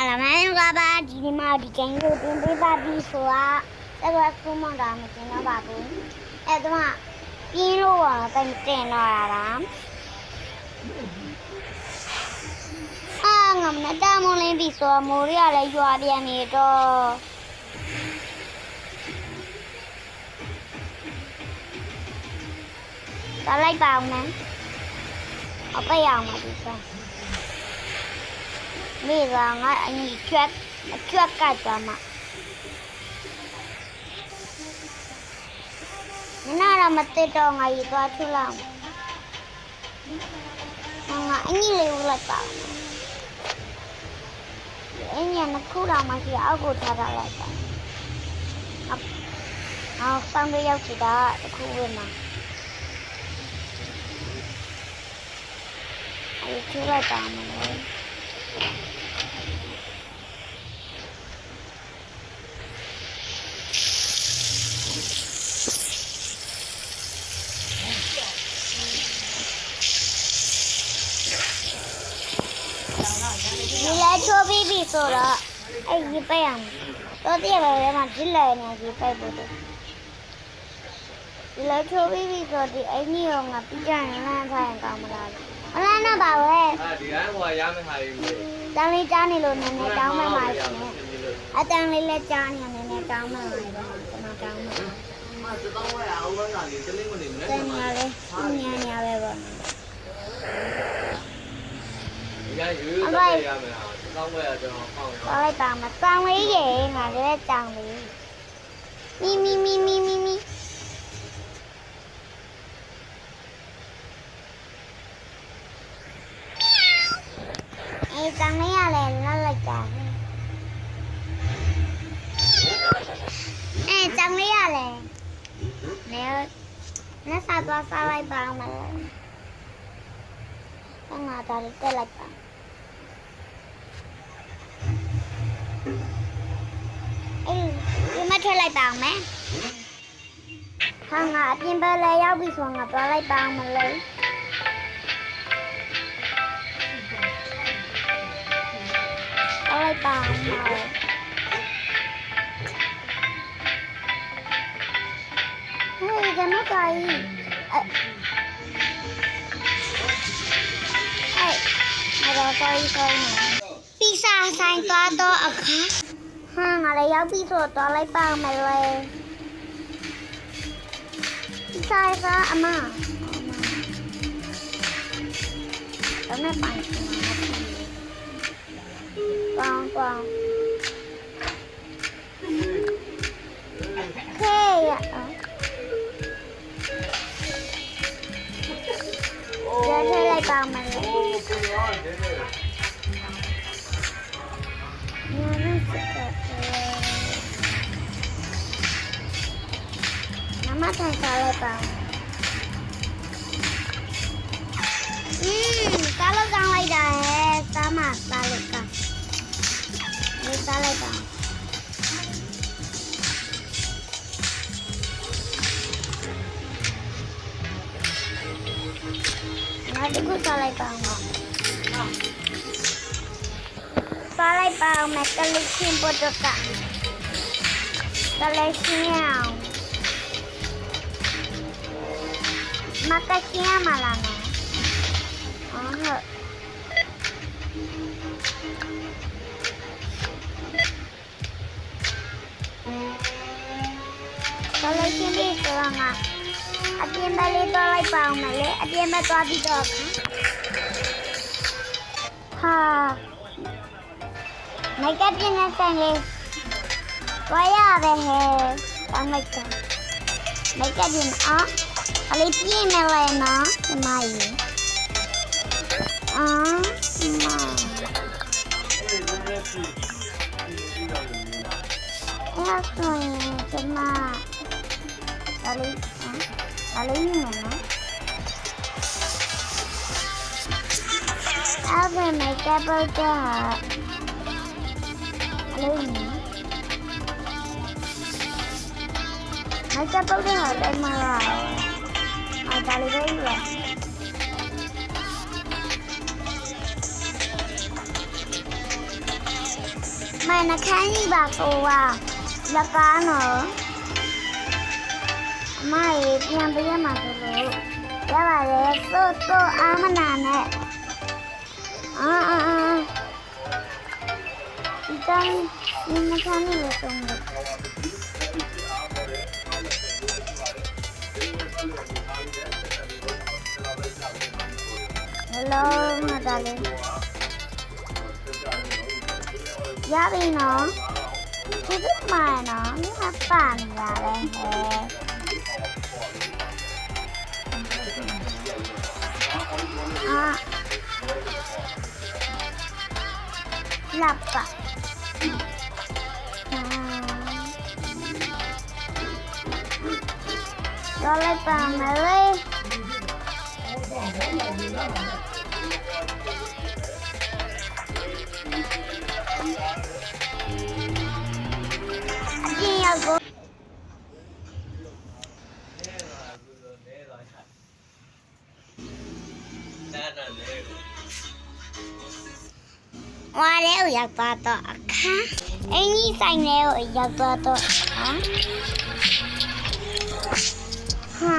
လာမင်းကပါဒီမှာဒီကျင်းကိုတင်ပေးပါပြီဆိုတာအဲ့ဒါစကူးမတာမတင်တော့ပါဘူးအဲ့ဒါမှပြင်းလို့ပါတင်တင်တော့တာပါငါမနဲ့တမလင်းပြီဆိုမိုးရလည်းရွာပြန်နေတော့တားလိုက်ပါအောင်နော်အပိတ်အောင်ပါဒီစားမိကငါအညီကျွတ်ကတ်သွားမှာနားရမတက်တော့ငါရီသွားထူလောက်ငါအညီလေးဦးလိုက်ပါအညီကခုတော့မှရှိအောက်ကိုထားထားလိုက်တာအော်ဆောင်ရရောက်ချီတာတခုဝင်မှာအဲ့ဒီလိုက်ပါမယ်ဒီလက်ချိုးပြီးပြီဆိုတော့အဲ့ဒီပိတ်အောင်တော့တည့်ရတယ်မှာဒီလက်နေဒီပိတ်ဖို့ဒီလက်ချိုးပြီးပြီဆိုဒီအင်းကြီးကငါပြီးကြရင်လမ်းထားရင်ကောင်းမလားမလားတော့ပါပဲဒီတိုင်းဟိုရမယ်ဟာကြီးတန်းလေးကြားနေလို့နည်းနည်းတောင်းမှမှာရှင်အတန်းလေးလည်းကြားနေနည်းနည်းတောင်းမှမှာပဲကျွန်တော်တောင်းမှမတောင်းဝဲအောင်မလားဒီတလင်းမနေနဲ့တန်းရလေညာပဲပေါ့ရယူရမယ်ဟာတောင်းဝဲရကျွန်တော်ပေါင်းရလိုက်ပါမတောင်းလေးရေငါလည်းတောင်းလေးမီအဲ့တောင်းလေးရလဲလောက်လိုက်တာအဲ့တောင်းလေးရလဲနဲ့စားသွားစားလိုက်ပါမလားငါဒါလေးတက်လိုက်ပါဒီမှာထည့်လိုက်ပါအောင်မယ်ဟာငါအပြင်ဘက်လည်းရောက်ပြီဆိုငါသွားလိုက်ပါအောင်မလဲသွားလိုက်ပါအောင်ဟေးဒီမှာကိုင်းsorry ပီဇာဆိုင်သွားတော့အခါဟာငါလည်းရောက်ပြီဆိုတော့လိုက်ပါမယ်လေပီဇာကအမတော့မပိုင်ပေါင်းဟေးရထည့်လိုက်ပါမယ်လေမထိုင်စားလိုက်ပါစားလို့ကောင်းလိုက်တာဟဲ့စားမစားလို့ကောင်းဒီစားလိုက်ပါငါဒီကိုစားလိုက်ပါငါစားလိုက်ပါမကလေးချင်းပေါ်တော့ကလေးချင်းအောင်Makasih malah nih. Kalau sini selama, ada yang balik tolak bang mele, ada yang betul di dok. Ha, mereka punya sendiri. Waya deh, kamu kan. Mereka punya Alay piye me lena mai cuma alay mo na ave me kapal ka alay mo may kapal ka ay malao Tali đây rồi. မနခန်းကြီးပါကိုကလက်ကားနော်အမရေပြန်ပေးရမှာဆိုလို့ရပါလေစိုးအာမနာနဲ့ဒီတိုင်းဒီမခန်းကြီးလို့ဆုံးလို့Hello, Natalie. ရပြီနော်ဒီကမှနော်ငါပန်ရတယ်ဟဲ့လပ်ပါတော့လိုက်ပါမယ်လေဝါလေးကိုရောက်သွားတော့အခါအင်းကြီးဆိုင်လေးကိုရောက်သွားတော့ငါ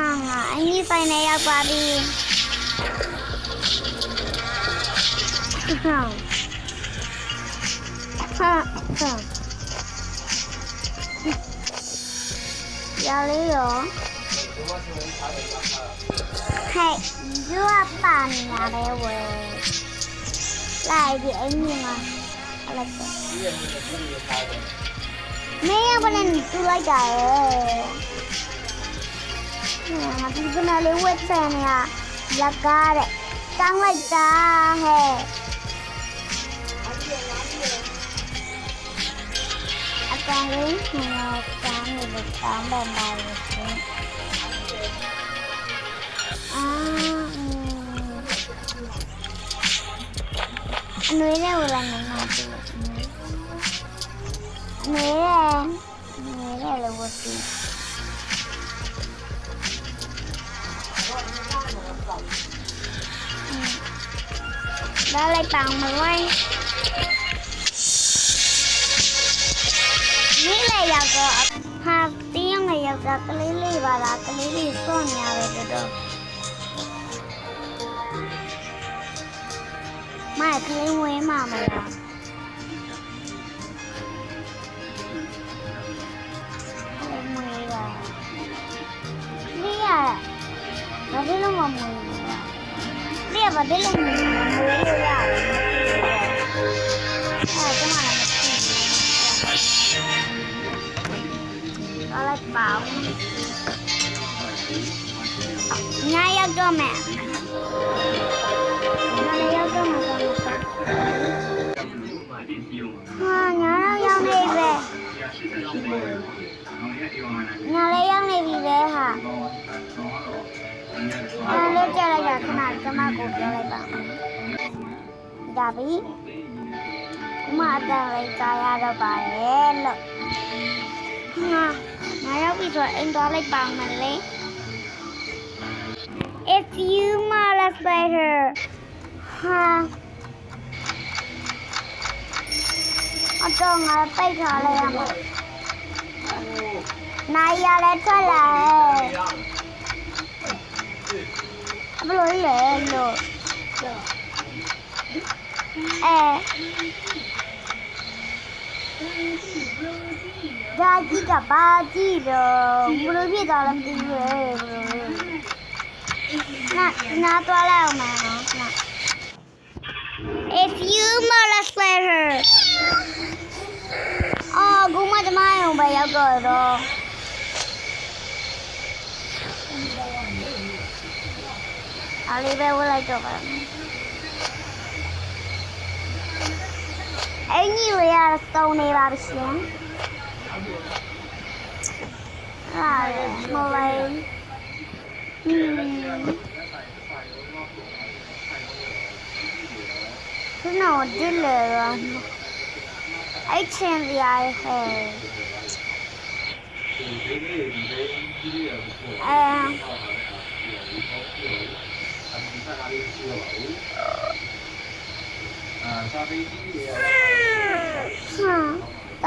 အင်းကြီးဆိုင်လေးရောက်သွားပြီရလေးရောဟဲ့ယူပန်ရတယ်ဝဲလိုက်ဒီအင်းကြီးမှာအဲ့လိုက်မင်းရဘယ်နဲ့တူလိုက်တာငါဒီကနေ့လေးဝက်ဆန်ရလက်ကားတဲ့တောင်းလိုက်တာဟဲ့အတန်လေးကတောင်းနေလို့တောင်းတယ်ပါလို့ရှင်အနွေးလေးကိုလည်းမနာဘူးအနွေးလေးဝတ်ပြီးဒါလိုက်ပောင်းမလို့นี่เลยอยากก็หาเตี้ยงเลยอยากจะกลิ้งบาลากลิ้งส่วนยาเลยตัวไม่กลิ้งเว้ยมาไม่ละกลิ้งเว้ยละนี่อ่ะเราได้ลงมามือนี่อ่ะเราได้ลงมือเลยอ่ะจะมาอะไรเปล่าง่ายก็แม่ง่ายก็แม่ง่ายยังไม่เว้ยง่ายยังไม่เว้ยค่ะเลือกอะไรจากขนาดก็มากูอะไรบ้างดาบิมาแต่อะไรใจอะไรไปหรอกငါရောက်ပြီဆိုတော့အိမ်သွားလိုက်ပါမယ်လေ It's you my sweater အတော့ငါပိတ်ထားလိုက်ရမှာနိုင်ရလဲထွက်လာဟဲ့ဘလို့လဲလို့ဒါကြီးကပါကြည့်တော့ဘလို့ဖြစ်သွားလဲမသိဘူးလေနာသွားလိုက်အောင်မယ်နော် If you molest her အော်ကူမတမရုံပဲရောက်တော့အားလေးပဲဝတ်လိုက်တော့ပါအင်းကြီးဝရစုံနေပါရှင်မလိုက်နော်ဒီလေအဲ့ချင်းရဟဲ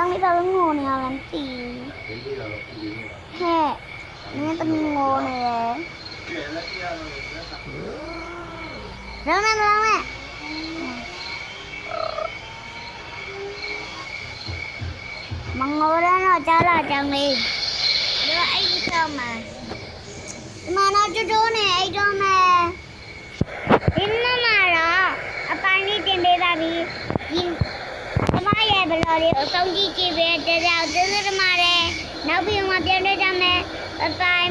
လေးတော့ငိုနေရလားမသိ ဒီလိုတော့ဒီလို ဟဲ့နင်းသမီးငိုနေတယ် ကျဲလက်ရတော့ လောင်းနဲ့မငိုရတော့ကြားလာကြောင်းလေးဒီအဲ့ဒီကောင်းမှာဒီမှာတော့တိုးနေအဲ့တော့မယ်ဒီမှာတော့အပိုင်းလေးတင်ပေးပါပြီဒီမရဲ့ဘလော်လေးကိုစုံကြည့်ကြည့်ပေးတဲ့ကြောင့်ကျေးဇူးတင်ပါတယ်နောက်ပြီးမှပြန်တွေ့ကြမယ်ဘိုင်ဘိုင်